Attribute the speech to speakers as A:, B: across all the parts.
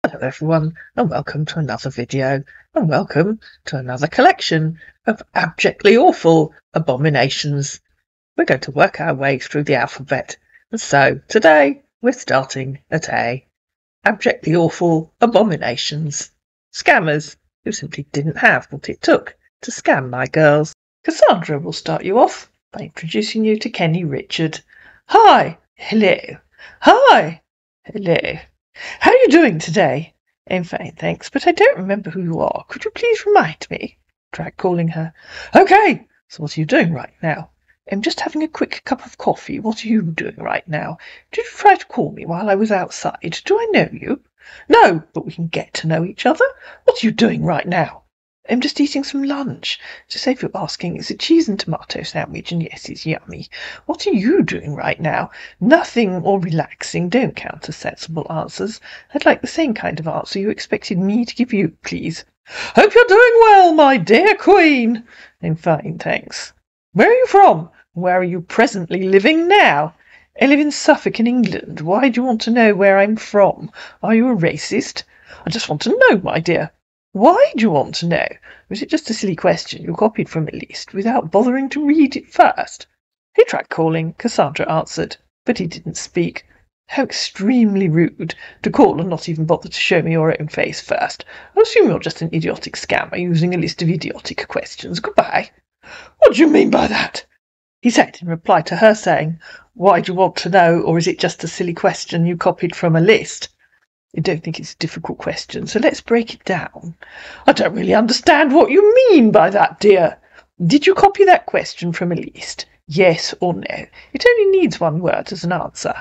A: Hello everyone, and welcome to another video, and welcome to another collection of abjectly awful abominations. We're going to work our way through the alphabet, and so today we're starting at A. Abjectly awful abominations. Scammers who simply didn't have what it took to scam my girls. Cassandra will start you off by introducing you to Kenny Richard. Hi, hello, hi, hello. How are you doing today? I'm fine, thanks, but I don't remember who you are. Could you please remind me? Tried calling her. Okay, so what are you doing right now? I'm just having a quick cup of coffee. What are you doing right now? Did you try to call me while I was outside? Do I know you? No, but we can get to know each other. What are you doing right now? I'm just eating some lunch. To save you asking, it's a cheese and tomato sandwich, and yes, it's yummy. What are you doing right now? Nothing or relaxing. Don't count as sensible answers. I'd like the same kind of answer you expected me to give you, please. Hope you're doing well, my dear queen. I'm fine, thanks. Where are you from? Where are you presently living now? I live in Suffolk in England. Why do you want to know where I'm from? Are you a racist? I just want to know, my dear. Why do you want to know? Was it just a silly question you copied from a list without bothering to read it first? He tried calling. Cassandra answered, but he didn't speak. How extremely rude to call and not even bother to show me your own face first. I assume you're just an idiotic scammer using a list of idiotic questions. Goodbye. What do you mean by that? He said in reply to her saying, Why do you want to know, or is it just a silly question you copied from a list? I don't think it's a difficult question, so let's break it down. I don't really understand what you mean by that, dear. Did you copy that question from a list? Yes or no? It only needs one word as an answer.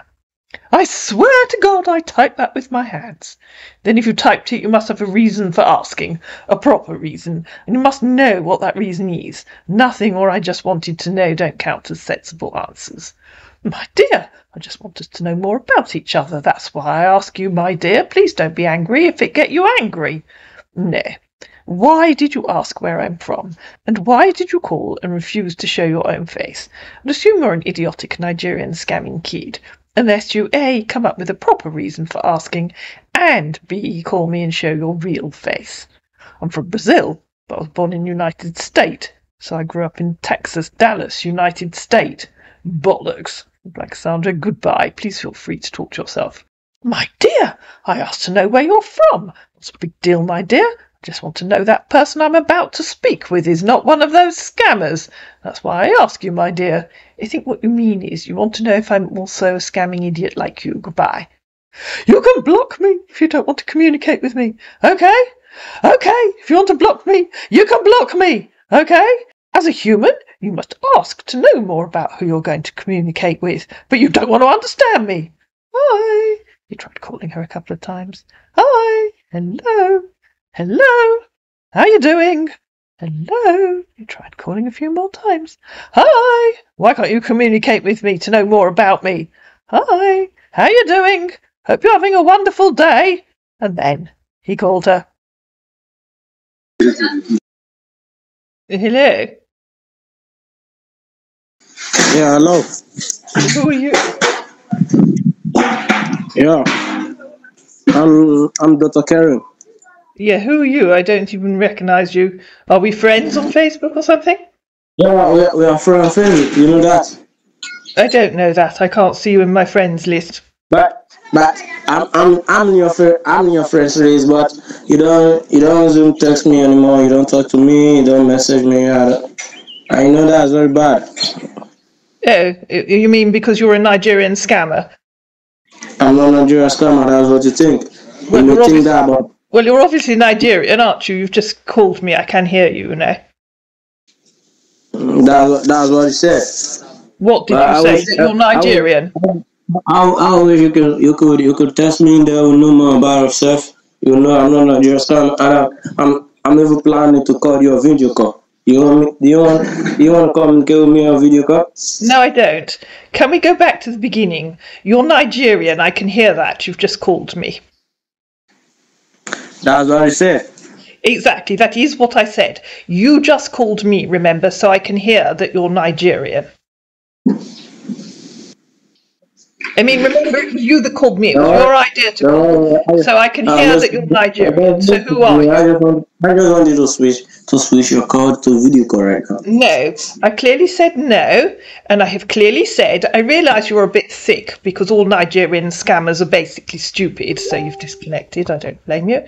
A: I swear to God I typed that with my hands. Then if you typed it, you must have a reason for asking, a proper reason, and you must know what that reason is. Nothing or I just wanted to know don't count as sensible answers. My dear, I just wanted to know more about each other. That's why I ask you, my dear. Please don't be angry if it get you angry. No. Why did you ask where I'm from? And why did you call and refuse to show your own face? I'd assume you're an idiotic Nigerian scamming kid. Unless you A, come up with a proper reason for asking, and B, call me and show your real face. I'm from Brazil, but I was born in United States, so I grew up in Texas, Dallas, United States. Bollocks. Like Cassandra, goodbye. Please feel free to talk to yourself. My dear, I asked to know where you're from. What's a big deal, my dear? I just want to know that person I'm about to speak with is not one of those scammers. That's why I ask you, my dear. I think what you mean is you want to know if I'm also a scamming idiot like you. Goodbye. You can block me if you don't want to communicate with me. Okay? Okay, if you want to block me, you can block me. Okay? As a human, you must ask to know more about who you're going to communicate with, but you don't want to understand me. Hi. He tried calling her a couple of times. Hi. Hello. Hello. How you doing? Hello. He tried calling a few more times. Hi. Why can't you communicate with me to know more about me? Hi. How you doing? Hope you're having a wonderful day. And then he called her. Hello.
B: Yeah, hello.
A: Who are you?
B: Yeah, I'm Dr. Karen.
A: Yeah, who are you? I don't even recognize you. Are we friends on Facebook or something?
B: Yeah, we are friends. You know that.
A: I don't know that. I can't see you in my friends list.
B: But I'm your friend. I'm your friend's list. But you don't Zoom text me anymore. You don't talk to me. You don't message me. I know that's very bad.
A: Oh, you mean because you're a Nigerian scammer?
B: I'm not a Nigerian scammer. That's what you think.
A: Well,
B: you think that about.
A: Well, you're obviously Nigerian, aren't you? You've just called me. I can hear you now.
B: That's what you said.
A: What did you say? That you're Nigerian?
B: I wish you could test me there with know more about yourself. You know I'm not Nigerian scammer. I'm even planning to call you a video call. You want to come and give me a video call?
A: No, I don't. Can we go back to the beginning? You're Nigerian. I can hear that. You've just called me.
B: That's what I said.
A: Exactly. That is what I said. You just called me, remember, so I can hear that you're Nigerian. I mean, remember, it was you that called me. It was your idea to call. So I can hear that you're Nigerian. So who are you?
B: I just wanted to switch your code to video corrector.
A: No, I clearly said no, and I have clearly said I realise you're a bit thick because all Nigerian scammers are basically stupid, so you've disconnected. I don't blame you.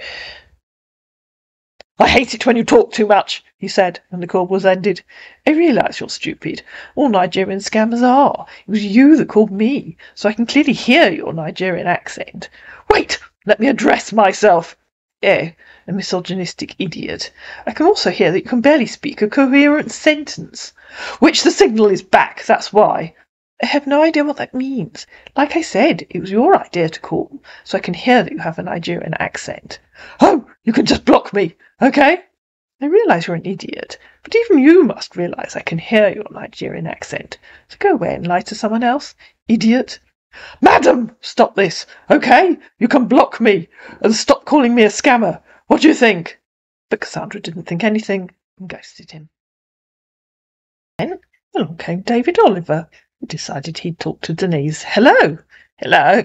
A: I hate it when you talk too much, he said, when the call was ended. I realise you're stupid. All Nigerian scammers are. It was you that called me, so I can clearly hear your Nigerian accent. Wait, let me address myself. A misogynistic idiot. I can also hear that you can barely speak a coherent sentence. Which the signal is back, that's why. I have no idea what that means. Like I said, it was your idea to call, so I can hear that you have a Nigerian accent. Oh, you can just block me, okay? I realise you're an idiot, but even you must realise I can hear your Nigerian accent. So go away and lie to someone else, idiot. Madam, stop this, okay? You can block me, and stop calling me a scammer. What do you think? But Cassandra didn't think anything and ghosted him. Then along came David Oliver, who decided he'd talk to Denise. Hello. Hello.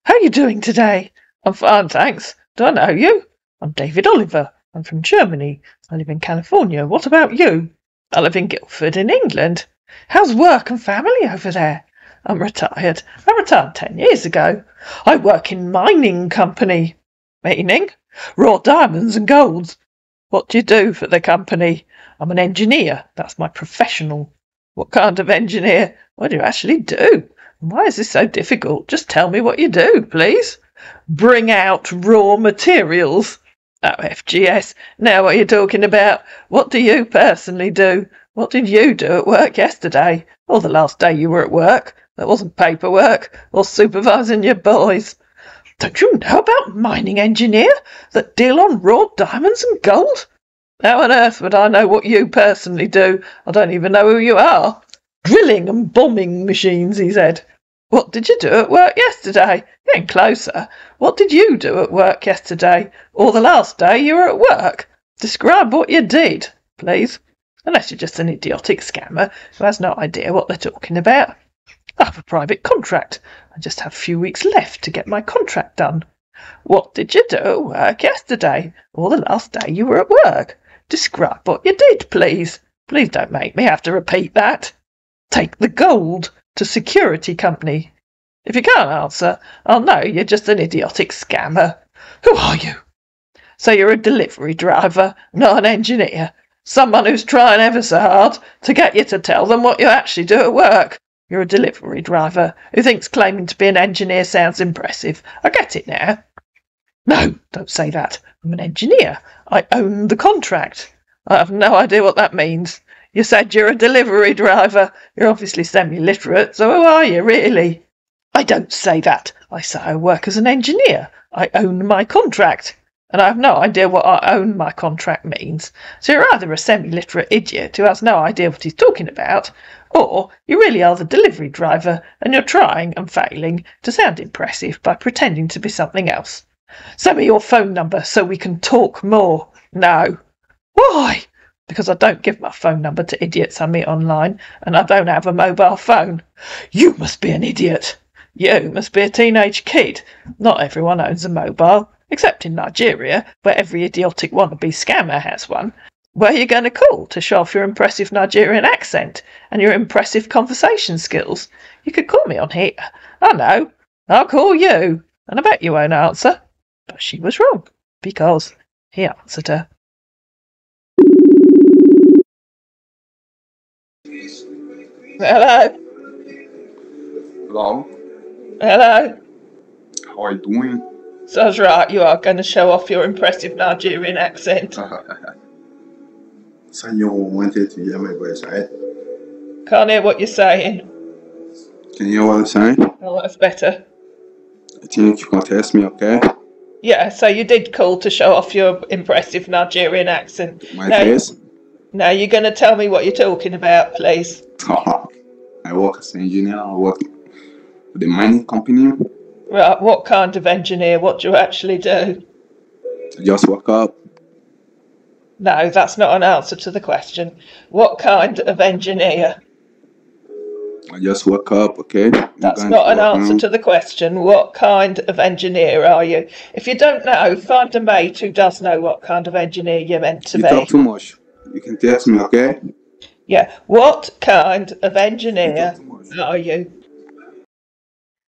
A: How are you doing today? I'm fine, thanks. Do I know you? I'm David Oliver. I'm from Germany. I live in California. What about you? I live in Guildford in England. How's work and family over there? I'm retired. I retired 10 years ago. I work in mining company. Meaning? Raw diamonds and golds. What do you do for the company? I'm an engineer. That's my professional. What kind of engineer? What do you actually do? Why is this so difficult? Just tell me what you do, please. Bring out raw materials. Oh, FGS. Now what are you talking about? What do you personally do? What did you do at work yesterday? Or the last day you were at work? That wasn't paperwork or supervising your boys. Don't you know about mining engineer that deal on raw diamonds and gold? How on earth would I know what you personally do? I don't even know who you are. Drilling and bombing machines, he said. What did you do at work yesterday? Getting closer. What did you do at work yesterday? Or the last day you were at work? Describe what you did, please. Unless you're just an idiotic scammer who has no idea what they're talking about. I have a private contract. I just have a few weeks left to get my contract done. What did you do at work yesterday? Or the last day you were at work? Describe what you did, please. Please don't make me have to repeat that. Take the gold to security company. If you can't answer, I'll know you're just an idiotic scammer. Who are you? So you're a delivery driver, not an engineer. Someone who's trying ever so hard to get you to tell them what you actually do at work. You're a delivery driver who thinks claiming to be an engineer sounds impressive. I get it now. No, don't say that. I'm an engineer. I own the contract. I have no idea what that means. You said you're a delivery driver. You're obviously semi-literate, so who are you, really? I don't say that. I say I work as an engineer. I own my contract. And I have no idea what I own my contract means. So you're either a semi-literate idiot who has no idea what he's talking about, or you really are the delivery driver and you're trying and failing to sound impressive by pretending to be something else. Send me your phone number so we can talk more. No. Why? Because I don't give my phone number to idiots I meet online, and I don't have a mobile phone. You must be an idiot. You must be a teenage kid. Not everyone owns a mobile, except in Nigeria, where every idiotic wannabe scammer has one. Where are you going to call to show off your impressive Nigerian accent and your impressive conversation skills? You could call me on here. I know. I'll call you, and I bet you won't answer. But she was wrong, because he answered her. Hello?
C: Hello,
A: Hello?
C: how are you doing?
A: So I was right, you are going to show off your impressive Nigerian accent.
C: So you wanted to hear my voice, right?
A: Can't hear what you're saying.
C: Can you hear what I'm saying?
A: Oh, that's better.
C: I think you can test me, okay?
A: Yeah, so you did call to show off your impressive Nigerian accent.
C: My face?
A: Now you're going to tell me what you're talking about, please.
C: I work as an engineer. I work with the mining company.
A: Right, what kind of engineer? What do you actually do?
C: I just woke up.
A: No, that's not an answer to the question. What kind of engineer?
C: I just woke up, okay?
A: That's not an answer to the question. What kind of engineer are you? If you don't know, find a mate who does know what kind of engineer you're meant to
C: You
A: be.
C: talk too much. You can text me, okay?
A: Yeah, what kind of engineer are you?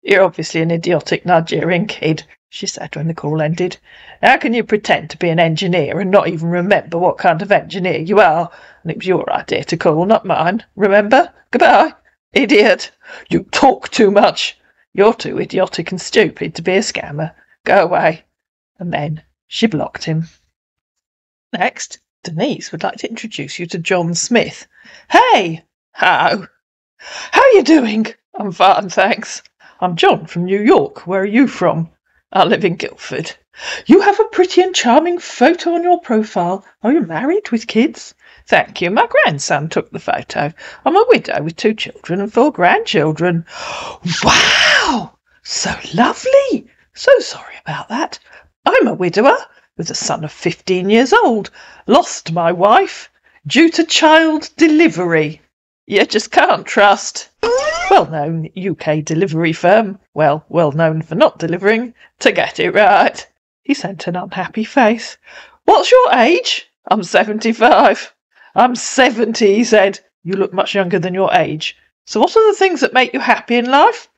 A: You're obviously an idiotic Nigerian kid, she said when the call ended. How can you pretend to be an engineer and not even remember what kind of engineer you are? And it was your idea to call, not mine. Remember? Goodbye. Idiot. You talk too much. You're too idiotic and stupid to be a scammer. Go away. And then she blocked him. Next, Denise would like to introduce you to John Smith. Hey! How you doing? I'm fine, thanks. I'm John from New York. Where are you from? I live in Guildford. You have a pretty and charming photo on your profile. Are you married with kids? Thank you. My grandson took the photo. I'm a widow with 2 children and 4 grandchildren. Wow! So lovely! So sorry about that. I'm a widower with a son of 15 years old. Lost my wife due to child delivery. You just can't trust. Well-known UK delivery firm, well known for not delivering, to get it right. He sent an unhappy face. What's your age? I'm 75. I'm 70, he said. You look much younger than your age. So what are the things that make you happy in life?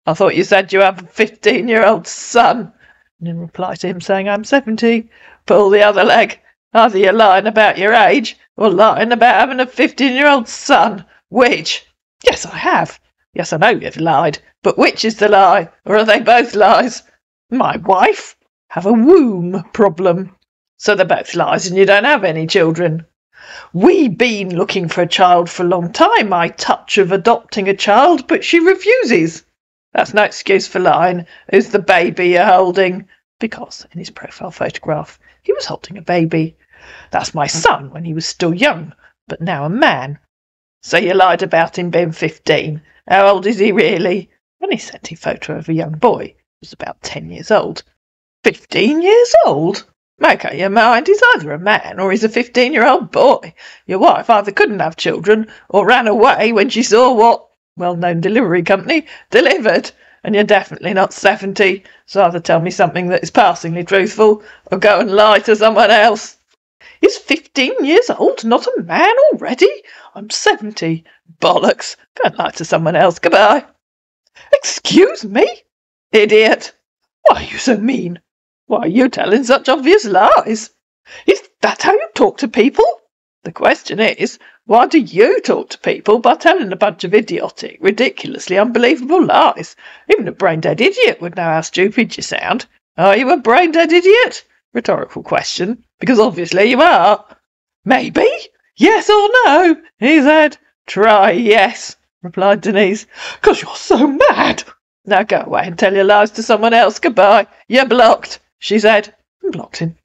A: I thought you said you have a 15-year-old son. And in reply to him saying I'm 70, pull the other leg. Either you're lying about your age or lying about having a 15-year-old son. Which? Yes, I have. Yes, I know you've lied. But which is the lie? Or are they both lies? My wife have a womb problem. So they're both lies and you don't have any children. We been looking for a child for a long time. I touch of adopting a child, but she refuses. That's no excuse for lying. Who's the baby you're holding? Because in his profile photograph, he was holding a baby. That's my son when he was still young, but now a man. So you lied about him being 15. How old is he really? When he sent a photo of a young boy, he was about 10 years old. 15 years old? Make up your mind, he's either a man or he's a 15-year-old boy. Your wife either couldn't have children or ran away when she saw what well-known delivery company delivered. And you're definitely not 70, so either tell me something that is passingly truthful or go and lie to someone else. He's 15 years old, not a man already? I'm 70. Bollocks. Go and lie to someone else. Goodbye. Excuse me? Idiot. Why are you so mean? Why are you telling such obvious lies? Is that how you talk to people? The question is, why do you talk to people by telling a bunch of idiotic, ridiculously unbelievable lies? Even a brain-dead idiot would know how stupid you sound. Are you a brain-dead idiot? Rhetorical question, because obviously you are. Maybe? Yes or no? He said. Try yes, replied Denise. 'Cause you're so mad. Now go away and tell your lies to someone else. Goodbye. You're blocked, she said, and blocked him.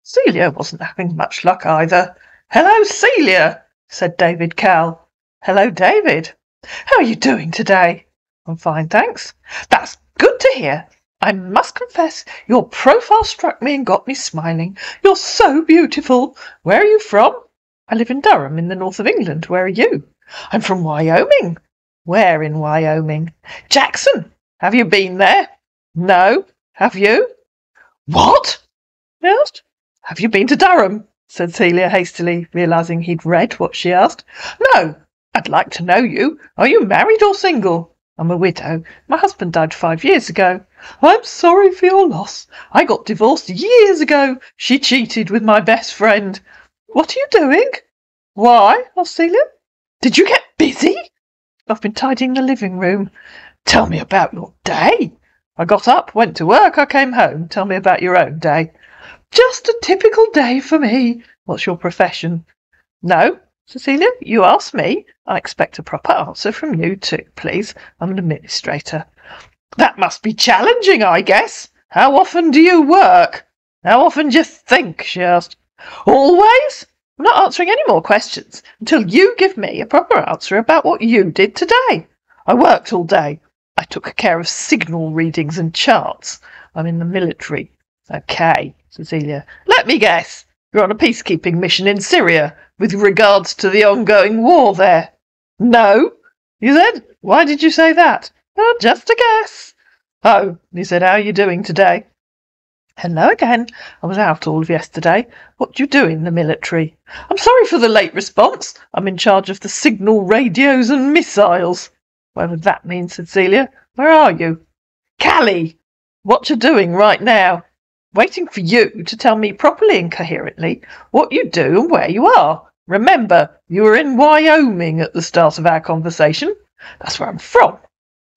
A: Celia wasn't having much luck either. Hello, Celia, said David Cowell. Hello, David. How are you doing today? I'm fine, thanks. That's good to hear. I must confess, your profile struck me and got me smiling. You're so beautiful. Where are you from? I live in Durham, in the north of England. Where are you? I'm from Wyoming. Where in Wyoming? Jackson. Have you been there? No. Have you? What? I asked. Have you been to Durham? Said Celia hastily, realising he'd read what she asked. No. I'd like to know you. Are you married or single? I'm a widow. My husband died 5 years ago. I'm sorry for your loss. I got divorced years ago. She cheated with my best friend. What are you doing? Why? Asked Celia. Did you get busy? I've been tidying the living room. Tell me about your day. I got up, went to work, I came home. Tell me about your own day. Just a typical day for me. What's your profession? No, Cecilia, you asked me. I expect a proper answer from you too, please. I'm an administrator. That must be challenging, I guess. How often do you work? How often do you think? She asked. Always? I'm not answering any more questions until you give me a proper answer about what you did today. I worked all day. I took care of signal readings and charts. I'm in the military. Okay, Cecilia. Let me guess. You're on a peacekeeping mission in Syria with regards to the ongoing war there. No. he said. Why did you say that? Oh, just a guess. Oh, he said, how are you doing today? Hello again. I was out all of yesterday. What do you do in the military? I'm sorry for the late response. I'm in charge of the signal radios and missiles. Whatever that means, said Celia. Where are you? Callie! What you doing right now? Waiting for you to tell me properly and coherently what you do and where you are. Remember, you were in Wyoming at the start of our conversation. That's where I'm from.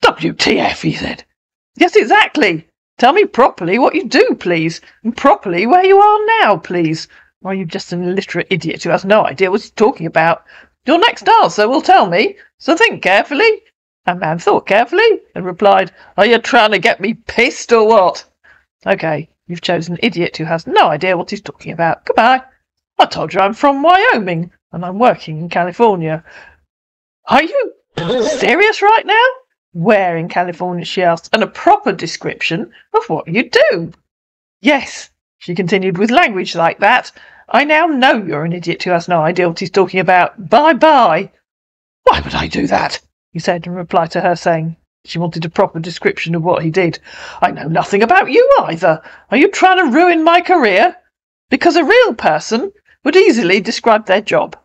A: WTF, he said. Yes, exactly. Tell me properly what you do, please, and properly where you are now, please. Or are you just an illiterate idiot who has no idea what he's talking about? Your next answer will tell me, so think carefully. And man thought carefully and replied, Are you trying to get me pissed or what? Okay, you've chosen an idiot who has no idea what he's talking about. Goodbye. I told you I'm from Wyoming, and I'm working in California. Are you serious right now? Where in California, she asked, and a proper description of what you do. Yes, she continued, with language like that. I now know you're an idiot who has no idea what he's talking about. Bye-bye. Why would I do that? He said in reply to her, saying she wanted a proper description of what he did. I know nothing about you either. Are you trying to ruin my career? Because a real person would easily describe their job.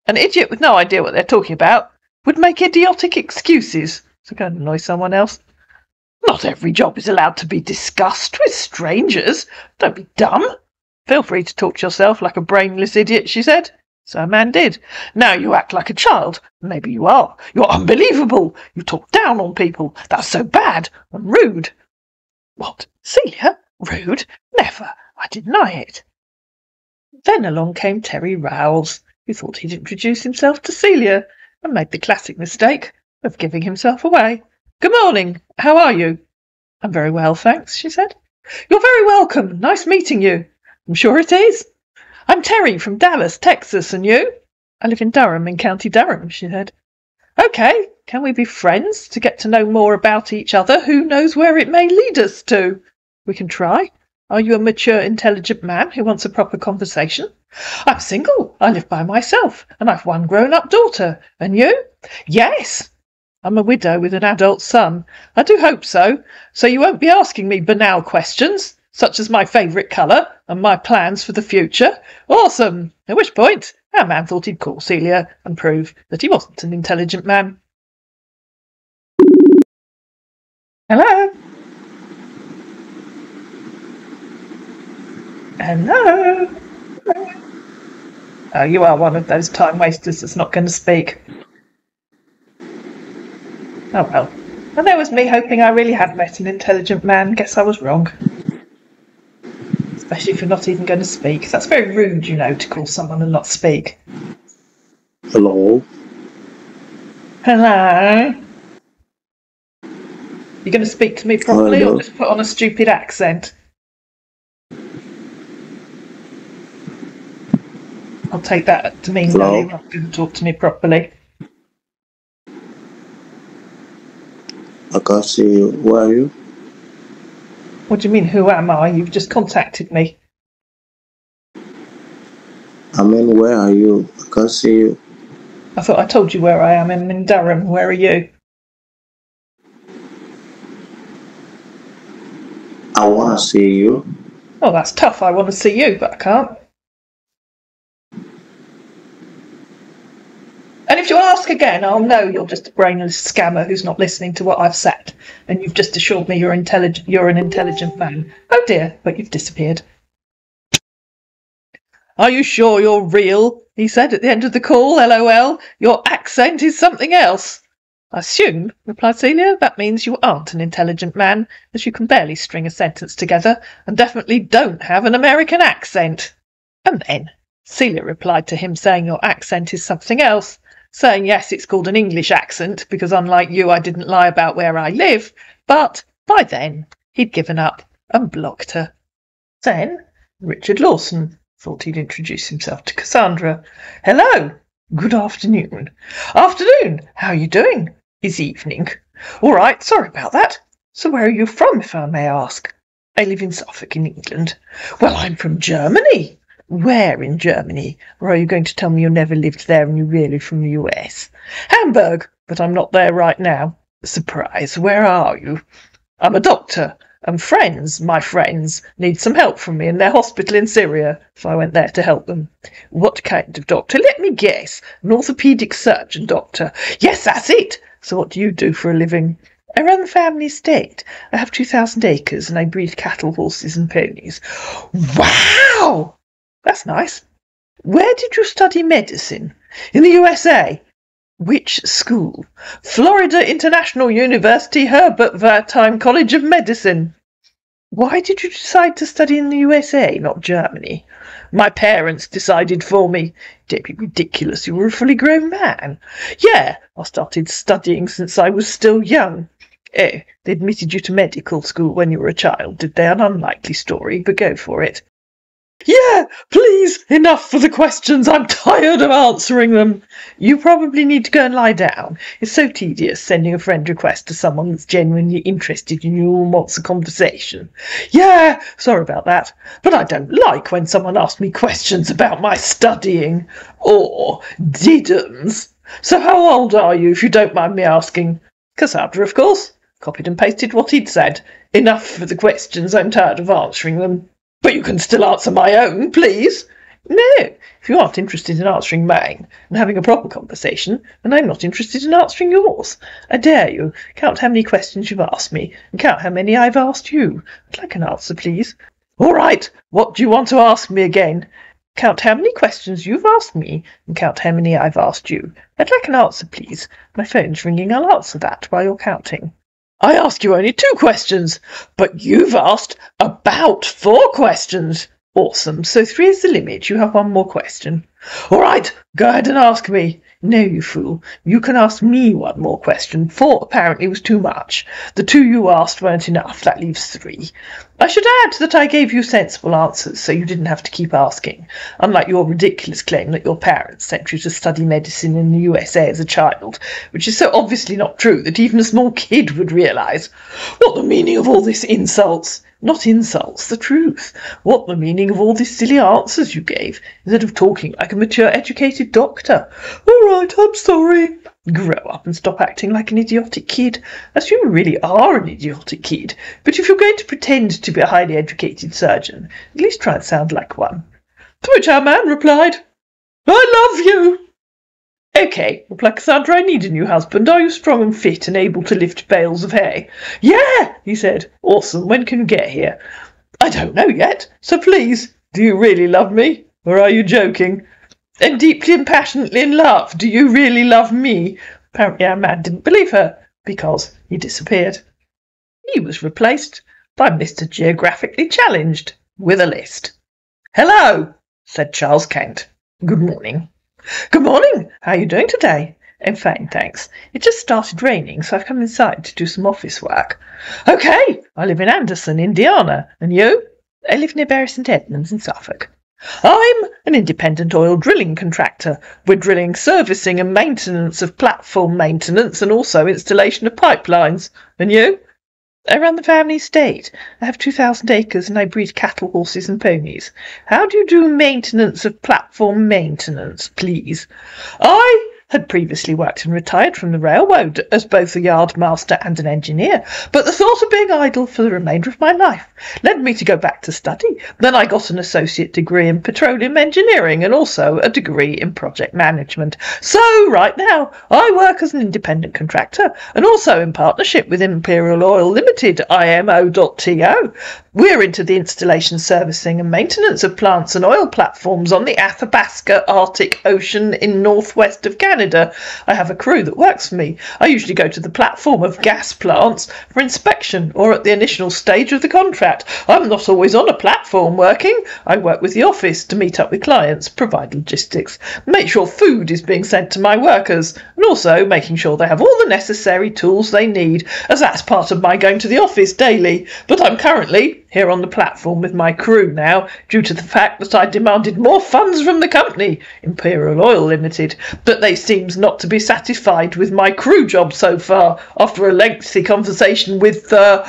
A: An idiot with no idea what they're talking about would make idiotic excuses. So go and annoy someone else. Not every job is allowed to be discussed with strangers. Don't be dumb. Feel free to talk to yourself like a brainless idiot, she said. So a man did. Now you act like a child. Maybe you are. You're unbelievable. You talk down on people. That's so bad and rude. What? Celia? Rude? Never. I deny it. Then along came Terry Rowles, who thought he'd introduce himself to Celia and made the classic mistake of giving himself away. Good morning. How are you? I'm very well, thanks, she said. You're very welcome. Nice meeting you. I'm sure it is. I'm Terry from Dallas, Texas, and you? I live in Durham, in County Durham, she said. Okay, can we be friends to get to know more about each other? Who knows where it may lead us to? We can try. Are you a mature, intelligent man who wants a proper conversation? I'm single. I live by myself, and I've one grown-up daughter. And you? Yes. I'm a widow with an adult son. I do hope so. So you won't be asking me banal questions, such as my favourite colour and my plans for the future. Awesome. At which point, our man thought he'd call Celia and prove that he wasn't an intelligent man. Hello? Hello? Oh, you are one of those time wasters that's not going to speak. Oh well. And there was me hoping I really had met an intelligent man. Guess I was wrong. Especially if you're not even going to speak. That's very rude, you know, to call someone and not speak.
B: Hello?
A: Hello? You going to speak to me properly or just put on a stupid accent? I'll take that to mean no, you're not going to talk to me properly.
B: I can't see you. Who are you?
A: What do you mean, who am I? You've just contacted me.
B: I mean, where are you? I can't see you.
A: I thought I told you where I am. I'm in Durham. Where are you?
B: I want to see you.
A: Oh, that's tough. I want to see you, but I can't. And if you ask again, I'll know you're just a brainless scammer who's not listening to what I've said. And you've just assured me you're an intelligent man. Oh dear, but you've disappeared. Are you sure you're real? He said at the end of the call, LOL. Your accent is something else. I assume, replied Celia, that means you aren't an intelligent man, as you can barely string a sentence together, and definitely don't have an American accent. And then Celia replied to him saying your accent is something else, saying yes, it's called an English accent, because unlike you, I didn't lie about where I live, but by then he'd given up and blocked her. Then Richard Lawson thought he'd introduce himself to Cassandra. Hello. Good afternoon. Afternoon. How are you doing? It's evening. All right, sorry about that. So where are you from, if I may ask? I live in Suffolk in England. Well, I'm from Germany. Where in Germany? Or are you going to tell me you never lived there and you're really from the US? Hamburg. but I'm not there right now. Surprise, where are you? I'm a doctor, and my friends, need some help from me in their hospital in Syria, so I went there to help them. What kind of doctor? Let me guess. An orthopaedic surgeon doctor. Yes, that's it. So what do you do for a living? I run the family estate. I have 2,000 acres, and I breed cattle, horses, and ponies. Wow! That's nice. Where did you study medicine? In the USA. Which school? Florida International University, Herbert Wertheim College of Medicine. Why did you decide to study in the USA, not Germany? My parents decided for me. Don't be ridiculous, you were a fully grown man. Yeah, I started studying since I was still young. Oh, they admitted you to medical school when you were a child, did they? An unlikely story, but go for it. Yeah, please, enough for the questions. I'm tired of answering them. You probably need to go and lie down. It's so tedious sending a friend request to someone that's genuinely interested in you and wants a conversation. Yeah, sorry about that. But I don't like when someone asks me questions about my studying. Or didn't. So how old are you, if you don't mind me asking? Cassandra, of course. Copied and pasted what he'd said. Enough for the questions. I'm tired of answering them. But you can still answer my own, please. No, if you aren't interested in answering mine and having a proper conversation, then I'm not interested in answering yours. I dare you. Count how many questions you've asked me, and count how many I've asked you. I'd like an answer, please. All right, what do you want to ask me again? Count how many questions you've asked me, and count how many I've asked you. I'd like an answer, please. My phone's ringing. I'll answer that while you're counting. I ask you only 2 questions, but you've asked about 4 questions. Awesome, so 3 is the limit. You have 1 more question. All right, go ahead and ask me. No, you fool. You can ask me 1 more question. 4 apparently was too much. The 2 you asked weren't enough. That leaves 3. I should add that I gave you sensible answers, so you didn't have to keep asking, unlike your ridiculous claim that your parents sent you to study medicine in the USA as a child, which is so obviously not true that even a small kid would realise. What the meaning of all this insults? Not insults, the truth. What the meaning of all these silly answers you gave, instead of talking like a mature, educated doctor? All right, I'm sorry. Grow up and stop acting like an idiotic kid. I assume you really are an idiotic kid, but if you're going to pretend to be a highly educated surgeon, at least try and sound like one. To which our man replied, I love you. Okay, replied Cassandra, I need a new husband. Are you strong and fit and able to lift bales of hay? Yeah, he said. Awesome, when can you get here? I don't know yet, so please, do you really love me, or are you joking? And deeply and passionately in love, do you really love me? Apparently our man didn't believe her, because he disappeared. He was replaced by Mr. Geographically Challenged, with a list. Hello, said Charles Kent. Good morning. Good morning. How are you doing today? I'm fine, thanks. It just started raining, so I've come inside to do some office work. Okay, I live in Anderson, Indiana. And you? I live near Bury St Edmunds in Suffolk. I'm an independent oil drilling contractor. We're drilling, servicing and maintenance of platform maintenance and also installation of pipelines. And you? I run the family estate. I have 2,000 acres and I breed cattle, horses and ponies. How do you do maintenance of platform maintenance, please? I had previously worked and retired from the railroad as both a yardmaster and an engineer, but the thought of being idle for the remainder of my life led me to go back to study. Then I got an associate degree in petroleum engineering and also a degree in project management. So right now I work as an independent contractor and also in partnership with Imperial Oil Limited, IMO.TO. We're into the installation, servicing and maintenance of plants and oil platforms on the Athabasca Arctic Ocean in northwest of Canada. I have a crew that works for me. I usually go to the platform of gas plants for inspection or at the initial stage of the contract. I'm not always on a platform working. I work with the office to meet up with clients, provide logistics, make sure food is being sent to my workers, and also making sure they have all the necessary tools they need, as that's part of my going to the office daily. But I'm currently here on the platform with my crew now, due to the fact that I demanded more funds from the company, Imperial Oil Limited, but they seems not to be satisfied with my crew job so far. After a lengthy conversation with the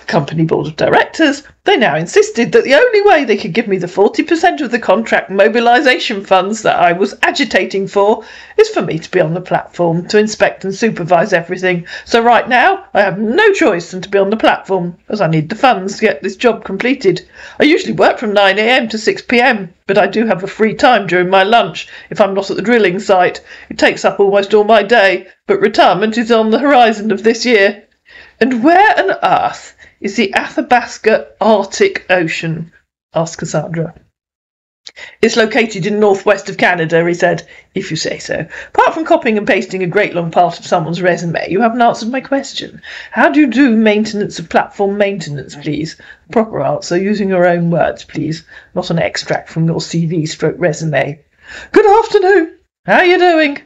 A: company board of directors, they now insisted that the only way they could give me the 40% of the contract mobilisation funds that I was agitating for is for me to be on the platform to inspect and supervise everything. So right now, I have no choice than to be on the platform, as I need the funds to get this job completed. I usually work from 9 AM to 6 PM, but I do have a free time during my lunch if I'm not at the drilling site. It takes up almost all my day, but retirement is on the horizon of this year. And where on earth is the Athabasca Arctic Ocean? Asked Cassandra. It's located in northwest of Canada, he said, if you say so. Apart from copying and pasting a great long part of someone's resume, you haven't answered my question. How do you do maintenance of platform maintenance, please? Proper answer, using your own words, please, not an extract from your CV/resume. Good afternoon. How are you doing?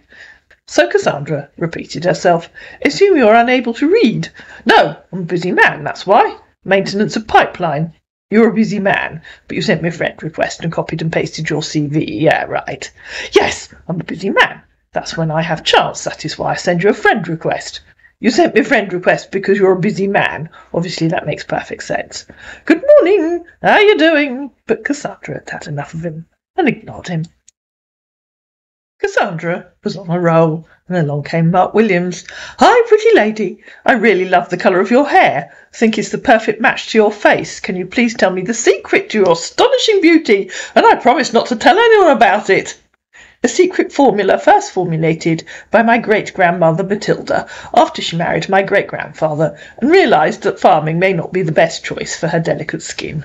A: So Cassandra repeated herself. Assume you're unable to read. No, I'm a busy man, that's why. Maintenance of pipeline. You're a busy man, but you sent me a friend request and copied and pasted your CV. Yeah, right. Yes, I'm a busy man. That's when I have chance. That is why I send you a friend request. You sent me a friend request because you're a busy man. Obviously, that makes perfect sense. Good morning. How are you doing? But Cassandra had had enough of him and ignored him. Cassandra was on a roll, and along came Mark Williams. Hi, pretty lady. I really love the colour of your hair. Think it's the perfect match to your face. Can you please tell me the secret to your astonishing beauty? And I promise not to tell anyone about it. A secret formula first formulated by my great-grandmother Matilda after she married my great-grandfather and realised that farming may not be the best choice for her delicate skin.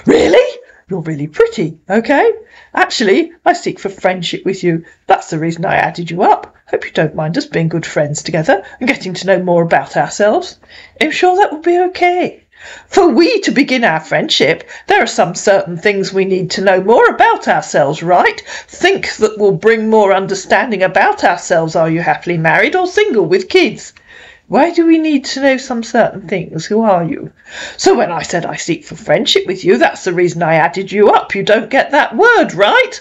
A: Really? You're really pretty, okay? Actually, I seek for friendship with you. That's the reason I added you up. Hope you don't mind us being good friends together and getting to know more about ourselves. I'm sure that will be okay. For we to begin our friendship, there are some certain things we need to know more about ourselves, right? Think that will bring more understanding about ourselves. Are you happily married or single with kids? Why do we need to know some certain things? Who are you? So when I said I seek for friendship with you, that's the reason I added you up. You don't get that word, right?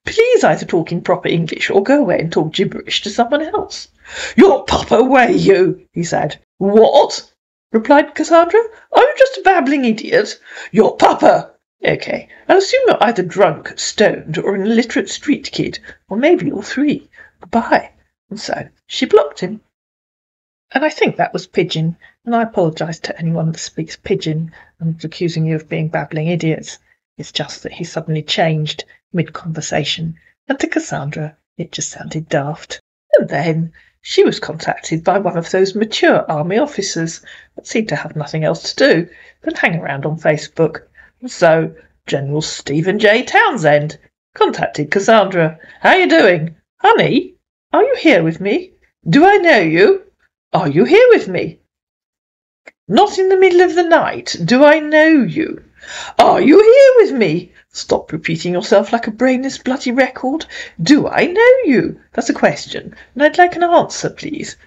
A: Please either talk in proper English or go away and talk gibberish to someone else. Your proper way, you, he said. What? Replied Cassandra. Are you just a babbling idiot? Your papa. Okay, I'll assume you're either drunk, stoned, or an illiterate street kid, or maybe all three. Goodbye. And so she blocked him. And I think that was pidgin, and I apologise to anyone that speaks pidgin and accusing you of being babbling idiots. It's just that he suddenly changed mid-conversation, and to Cassandra it just sounded daft. And then she was contacted by one of those mature army officers that seemed to have nothing else to do than hang around on Facebook. And so General Stephen J. Townsend contacted Cassandra. How are you doing? Honey, are you here with me? Do I know you? Are you here with me? Not in the middle of the night. Do I know you? Are you here with me? Stop repeating yourself like a brainless bloody record. Do I know you? That's a question, and I'd like an answer, please.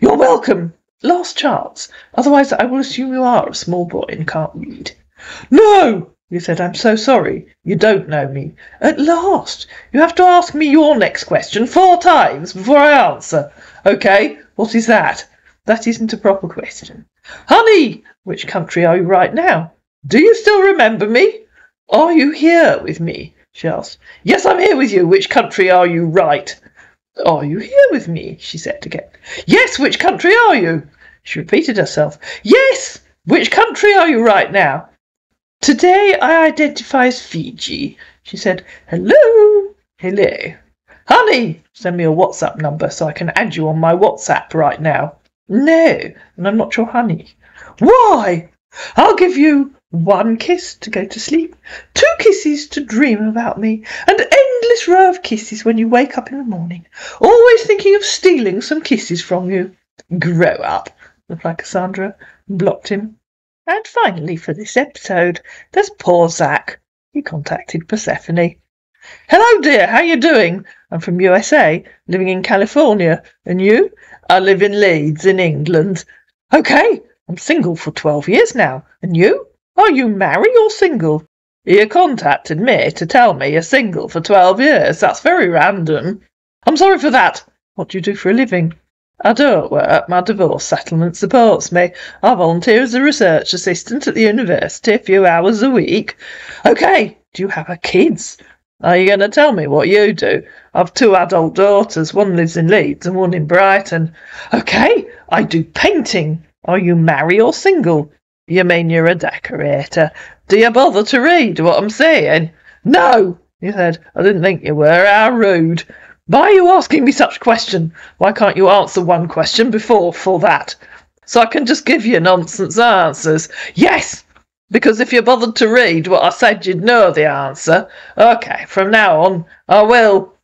A: You're welcome. Last chance. Otherwise I will assume you are a small boy and can't read. No, you said. I'm so sorry. You don't know me. At last. You have to ask me your next question 4 times before I answer. Okay, what is that? That isn't a proper question. Honey, which country are you right now? Do you still remember me? Are you here with me? She asked. Yes, I'm here with you. Which country are you right? Are you here with me? She said again. Yes, which country are you? She repeated herself. Yes, which country are you right now? Today I identify as Fiji. She said, hello. Hello. Honey, send me a WhatsApp number so I can add you on my WhatsApp right now. No, and I'm not your honey. Why? I'll give you 1 kiss to go to sleep, 2 kisses to dream about me, and endless row of kisses when you wake up in the morning, always thinking of stealing some kisses from you. Grow up, replied Cassandra, and blocked him. And finally, for this episode, there's poor Zach. He contacted Persephone. Hello, dear, how you doing? I'm from USA, living in California. And you? I live in Leeds, in England. Okay, I'm single for 12 years now. And you? Are you married or single? You contacted me to tell me you're single for 12 years. That's very random. I'm sorry for that. What do you do for a living? I don't work. My divorce settlement supports me. I volunteer as a research assistant at the university a few hours a week. Okay, do you have kids? Are you going to tell me what you do? I've 2 adult daughters. One lives in Leeds and one in Brighton. Okay, I do painting. Are you married or single? You mean you're a decorator? Do you bother to read what I'm saying? No, he said. I didn't think you were. How rude. Why are you asking me such a question? Why can't you answer one question before for that? So I can just give you nonsense answers. Yes, because if you bothered to read what I said, you'd know the answer. Okay, from now on, I will.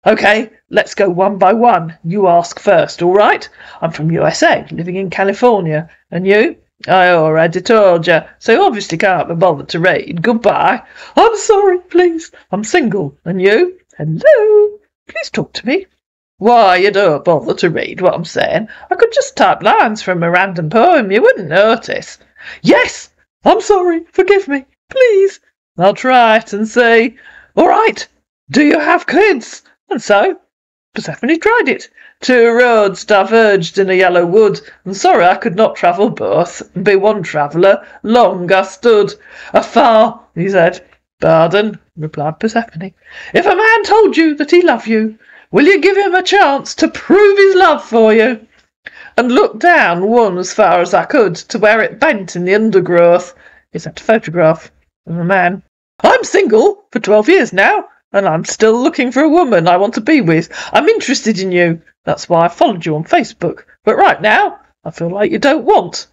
A: Okay, let's go one by one. You ask first, all right? I'm from USA, living in California. And you? I already told you, so you obviously can't be bothered to read. Goodbye. I'm sorry, please. I'm single. And you? Hello? Please talk to me. Why, you don't bother to read what I'm saying. I could just type lines from a random poem. You wouldn't notice. Yes, I'm sorry. Forgive me. Please. I'll try it and see. All right. Do you have kids? And so Persephone tried it. 2 roads diverged in a yellow wood, and sorry I could not travel both, and be one traveller. Long I stood. Afar, he said. Pardon, replied Persephone. If a man told you that he loved you, will you give him a chance to prove his love for you? And looked down one as far as I could to where it bent in the undergrowth. He sent a photograph of a man. I'm single for 12 years now, and I'm still looking for a woman I want to be with. I'm interested in you. That's why I followed you on Facebook. But right now, I feel like you don't want.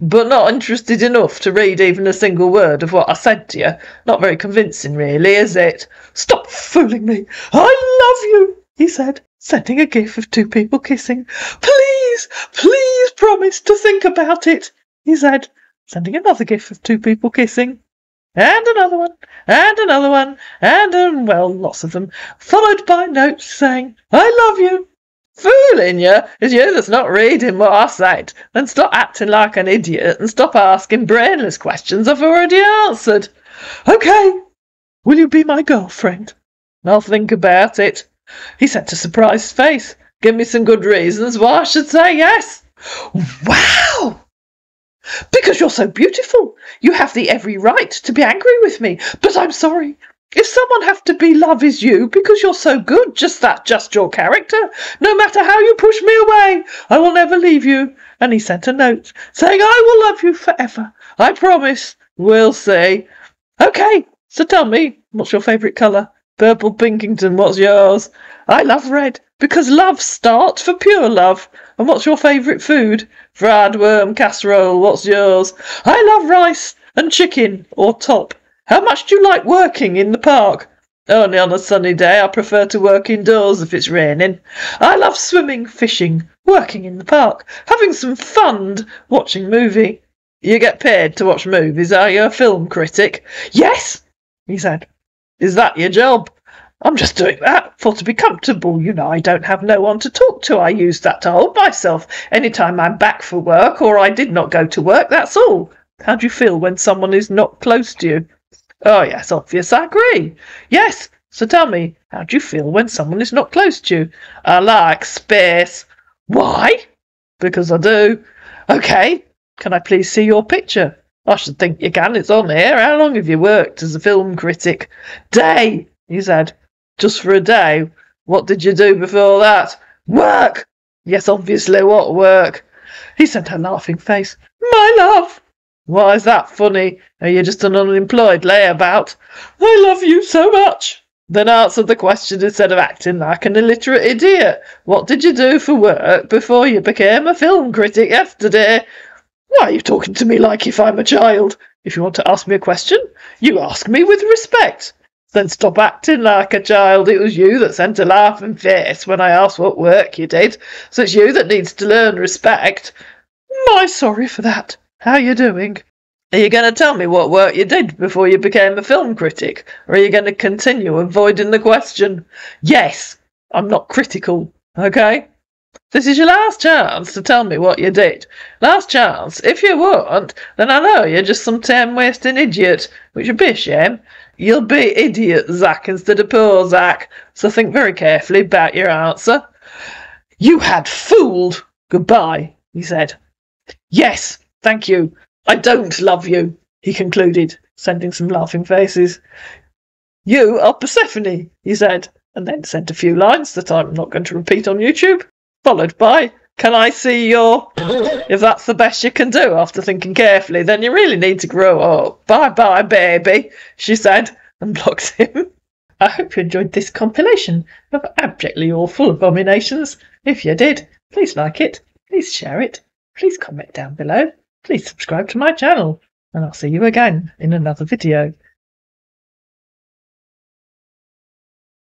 A: But not interested enough to read even a single word of what I said to you. Not very convincing, really, is it? Stop fooling me. I love you, he said, sending a gif of 2 people kissing. Please, please promise to think about it, he said, sending another gif of 2 people kissing. And another one, and another one, and, well, lots of them, followed by notes saying, I love you. Fooling you? It's you that's not reading what I said. Then stop acting like an idiot and stop asking brainless questions I've already answered. Okay, will you be my girlfriend? I'll think about it. He sent a surprised face. Give me some good reasons why I should say yes. Wow! Because you're so beautiful. You have the every right to be angry with me, but I'm sorry. If someone have to be love is you because you're so good, just your character. No matter how you push me away, I will never leave you. And he sent a note saying, I will love you forever. I promise. We'll see. Okay, so tell me, what's your favourite colour? Purple Pinkington, what's yours? I love red, because love starts for pure love. And what's your favourite food? Fried worm casserole, what's yours? I love rice and chicken, or top. How much do you like working in the park? Only on a sunny day. I prefer to work indoors if it's raining. I love swimming, fishing, working in the park, having some fun, watching movie. You get paid to watch movies, are you a film critic? Yes, he said. Is that your job? I'm just doing that for to be comfortable. You know, I don't have no one to talk to. I use that to hold myself any time I'm back for work or I did not go to work, that's all. How do you feel when someone is not close to you? Oh, yes, obvious, I agree. Yes, so tell me, how do you feel when someone is not close to you? I like space. Why? Because I do. Okay, can I please see your picture? I should think you can, it's on here. How long have you worked as a film critic? Day, he said. Just for a day? What did you do before that? Work! Yes, obviously, what work? He sent a laughing face. My love! Why is that funny? Are you just an unemployed layabout? I love you so much. Then answer the question instead of acting like an illiterate idiot. What did you do for work before you became a film critic yesterday? Why are you talking to me like if I'm a child? If you want to ask me a question, you ask me with respect. Then stop acting like a child. It was you that sent a laughing face when I asked what work you did, so it's you that needs to learn respect. My sorry for that. How are you doing? Are you going to tell me what work you did before you became a film critic, or are you going to continue avoiding the question? Yes, I'm not critical, okay? This is your last chance to tell me what you did. Last chance. If you won't, then I know you're just some time-wasting idiot, which would be a shame. You'll be idiot Zach instead of poor Zach, so think very carefully about your answer. You had fooled. Goodbye, he said. Yes, thank you. I don't love you, he concluded, sending some laughing faces. You are Persephone, he said, and then sent a few lines that I'm not going to repeat on YouTube, followed by, can I see your... If that's the best you can do after thinking carefully, then you really need to grow up. Bye-bye, baby, she said, and blocked him. I hope you enjoyed this compilation of abjectly awful abominations. If you did, please like it, please share it, please comment down below, please subscribe to my channel, and I'll see you again in another video.